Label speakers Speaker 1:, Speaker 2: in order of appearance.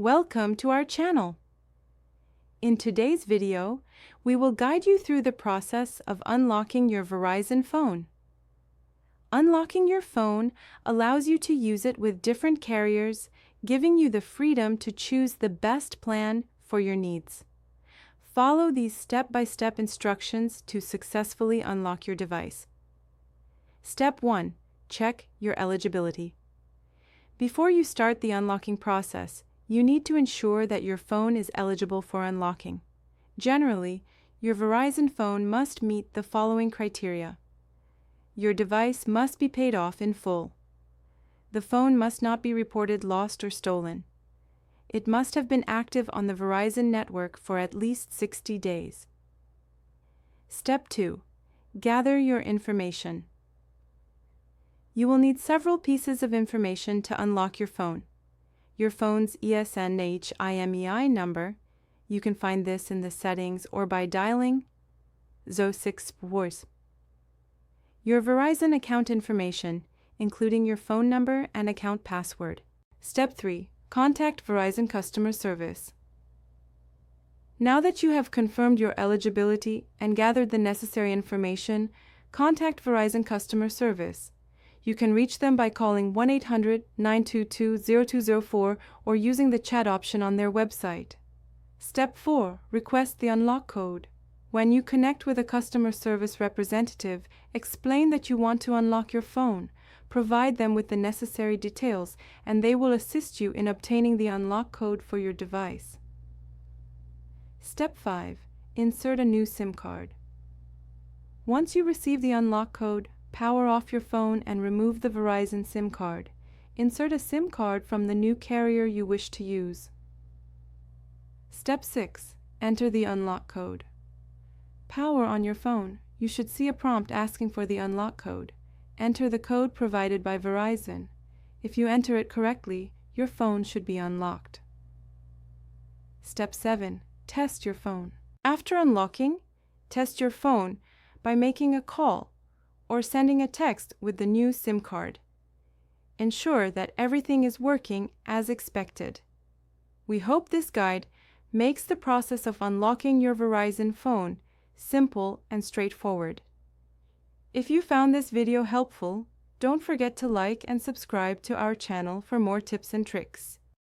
Speaker 1: Welcome to our channel. In today's video, we will guide you through the process of unlocking your Verizon phone. Unlocking your phone allows you to use it with different carriers, giving you the freedom to choose the best plan for your needs. Follow these step-by-step instructions to successfully unlock your device. Step 1. Check your eligibility. Before you start the unlocking process, you need to ensure that your phone is eligible for unlocking. Generally, your Verizon phone must meet the following criteria. Your device must be paid off in full. The phone must not be reported lost or stolen. It must have been active on the Verizon network for at least 60 days. Step 2. Gather your information. You will need several pieces of information to unlock your phone. Your phone's ESNHIMEI number, you can find this in the settings or by dialing 06 Wars. Your Verizon account information, including your phone number and account password. Step 3. Contact Verizon customer service. Now that you have confirmed your eligibility and gathered the necessary information, contact Verizon customer service. You can reach them by calling 1-800-922-0204 or using the chat option on their website. Step 4. Request the unlock code. When you connect with a customer service representative, explain that you want to unlock your phone. Provide them with the necessary details, and they will assist you in obtaining the unlock code for your device. Step 5. Insert a new SIM card. Once you receive the unlock code, power off your phone and remove the Verizon SIM card. Insert a SIM card from the new carrier you wish to use. Step 6. Enter the unlock code. Power on your phone. You should see a prompt asking for the unlock code. Enter the code provided by Verizon. If you enter it correctly, your phone should be unlocked. Step 7. Test your phone. After unlocking, test your phone by making a call or sending a text with the new SIM card. Ensure that everything is working as expected. We hope this guide makes the process of unlocking your Verizon phone simple and straightforward. If you found this video helpful, don't forget to like and subscribe to our channel for more tips and tricks.